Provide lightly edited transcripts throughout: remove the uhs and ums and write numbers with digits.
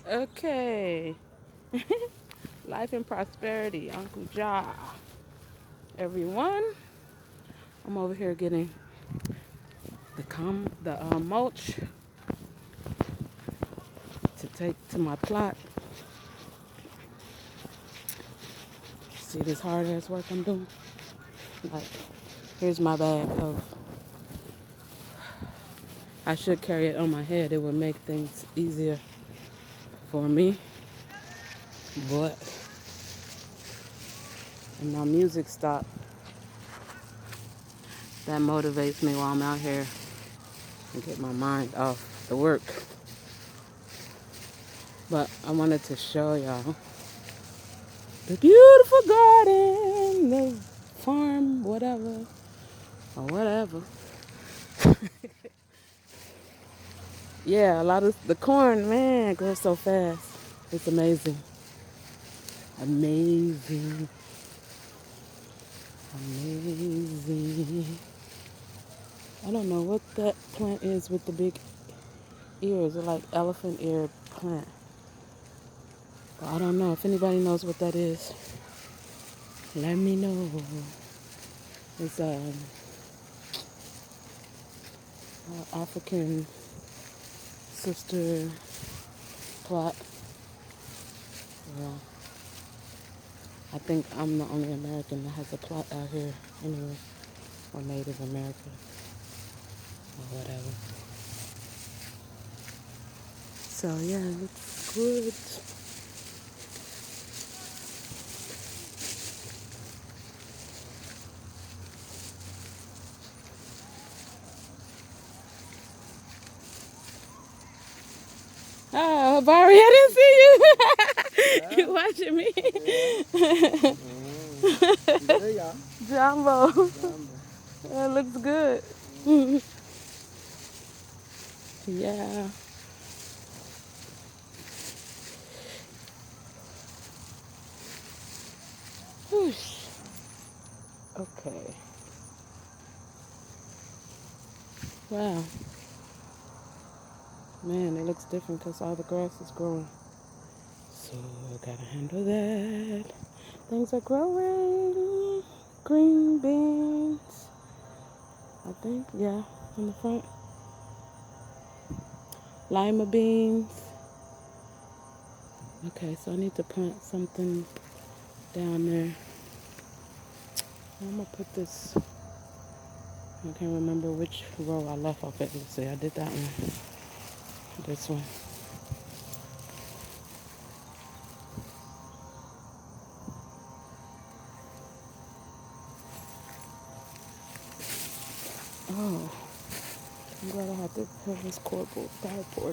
Okay. Life and prosperity, Uncle Ja. Everyone, I'm over here getting the mulch to take to my plot. See this hard ass work I'm doing? Like, here's my bag of. I should carry it on my head. It would make things easier for me. But and my music stopped. That motivates me while I'm out here and get my mind off the work. But I wanted to show y'all the beautiful garden, the farm, whatever, or whatever. Yeah, a lot of the corn, man, grows so fast. It's amazing. Amazing. Amazing. I don't know what that plant is with the big ears. They're like elephant ear plant. But I don't know. If anybody knows what that is, let me know. It's African sister plot. Well, I think I'm the only American that has a plot out here anyway. Or Native American. Or whatever. So yeah, it looks good. Oh, Barry, I didn't see you. You watching me? There you are. Jumbo. That looks good. Yeah. Whoosh. Okay. Wow. Man, it looks different because all the grass is growing. So I gotta handle that. Things are growing. Green beans. I think, yeah, in the front. Lima beans. Okay, so I need to plant something down there. I'm gonna put this. I can't remember which row I left off it. Let's see, I did that one. This one. Oh, I'm glad I had to have this cardboard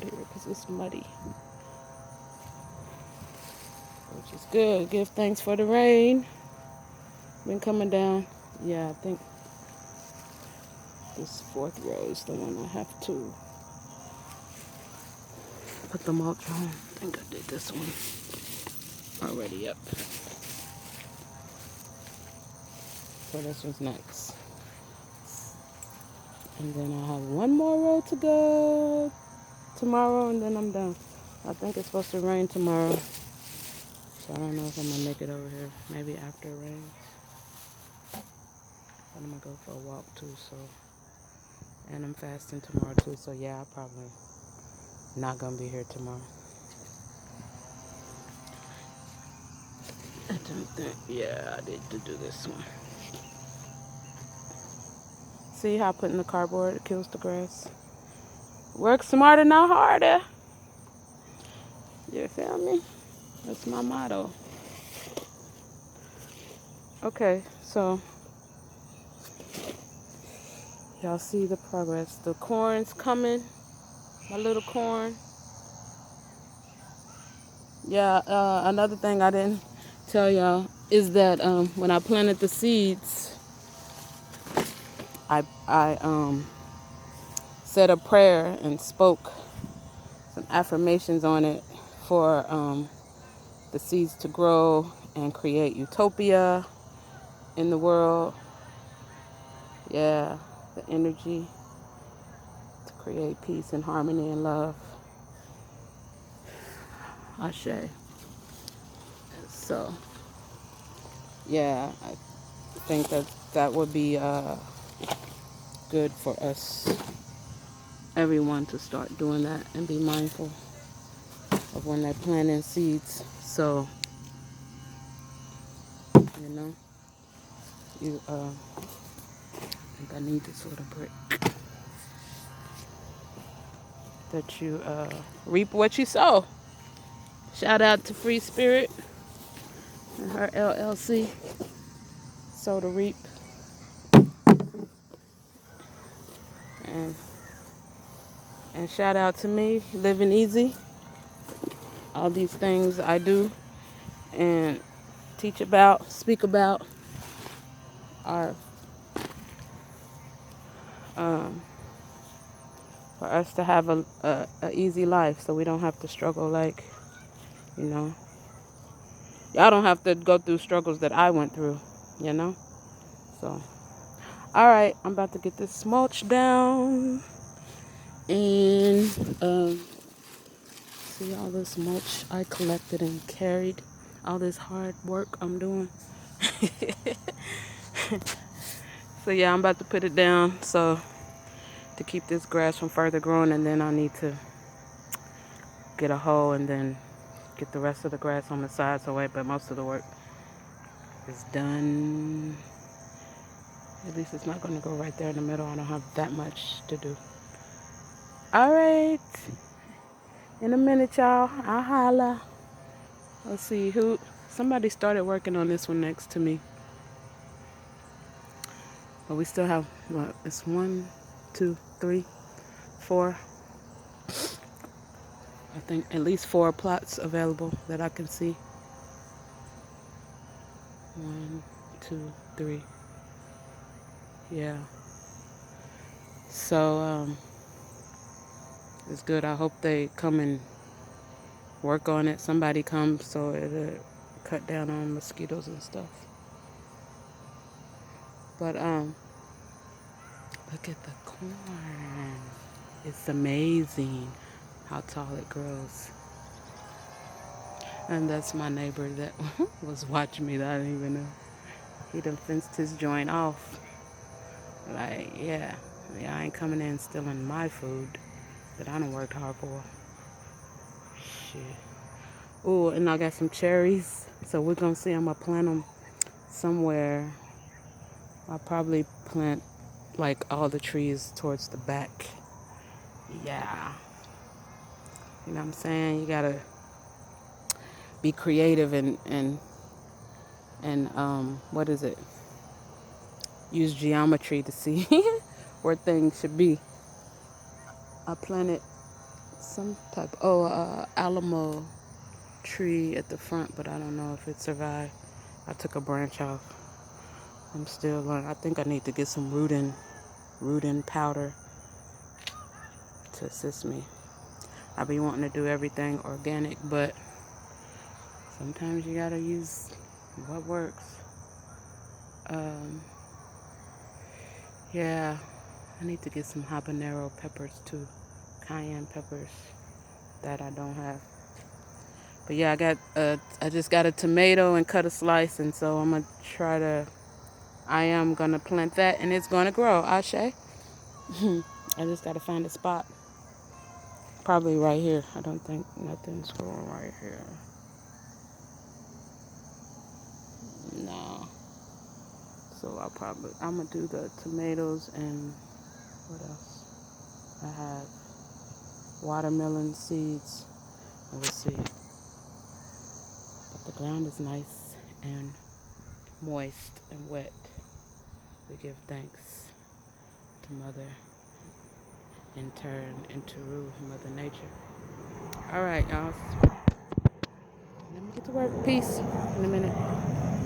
here because it's muddy. Which is good. Give thanks for the rain. Been coming down. Yeah, I think this fourth row is the one I have to put the mulch on. I think I did this one already up. So this one's next. And then I have one more row to go tomorrow and then I'm done. I think it's supposed to rain tomorrow. So I don't know if I'm gonna make it over here. Maybe after it rains. I'm gonna go for a walk too, so and I'm fasting tomorrow too, so yeah, I probably not gonna be here tomorrow. I don't think, yeah, I need to do this one. See how putting the cardboard kills the grass? Work smarter, not harder. You feel me? That's my motto. Okay, so y'all see the progress. The corn's coming. My little corn. Yeah, another thing I didn't tell y'all is that when I planted the seeds, I said a prayer and spoke some affirmations on it for the seeds to grow and create utopia in the world. Yeah, the energy to create peace and harmony and love. Ashe. So, yeah, I think that that would be good for us, everyone, to start doing that and be mindful of when they're planting seeds. So, you know, I think I need this little brick. That you reap what you sow. Shout out to Free Spirit and her LLC, Sow to Reap. And, and shout out to me, Living Easy. All these things I do and teach about, speak about are for us to have a easy life, so we don't have to struggle like, you know. Y'all don't have to go through struggles that I went through, you know. So, all right, I'm about to get this mulch down and see all this mulch I collected and carried, all this hard work I'm doing. So yeah, I'm about to put it down so to keep this grass from further growing, and then I need to get a hoe and then get the rest of the grass on the sides away, but most of the work is done. At least it's not going to go right there in the middle. I don't have that much to do. All right. In a minute, y'all. I'll holla. Let's see who. Somebody started working on this one next to me. But we still have, what? It's 1, 2, 3, 4. I think at least 4 plots available that I can see. 1, 2, 3. Yeah. So, it's good. I hope they come and work on it. Somebody comes so it'll cut down on mosquitoes and stuff. But, look at the corn. It's amazing how tall it grows. And that's my neighbor that was watching me that I didn't even know. He done fenced his joint off. Like, yeah, I ain't coming in stealing my food that I done worked hard for. Shit. Oh, and I got some cherries. So we're going to see. I'm going to plant them somewhere. I'll probably plant like all the trees towards the back. Yeah. You know what I'm saying? You got to be creative and what is it? Use geometry to see where things should be. I planted some type alamo tree at the front, but I don't know if it survived. I took a branch off. I'm still learning. I think I need to get some rooting powder to assist me. I be wanting to do everything organic, but sometimes you gotta use what works. Yeah, I need to get some habanero peppers too, cayenne peppers that I don't have. But yeah, I just got a tomato and cut a slice, and so I am gonna plant that, and it's gonna grow. Ashe. I just gotta find a spot. Probably right here. I don't think nothing's growing right here. No. So I'm gonna do the tomatoes and what else? I have watermelon seeds. We'll see. But the ground is nice and moist and wet. We give thanks to Mother, in turn, and to Mother Nature. All right, y'all. Let me get to work. Peace. In a minute.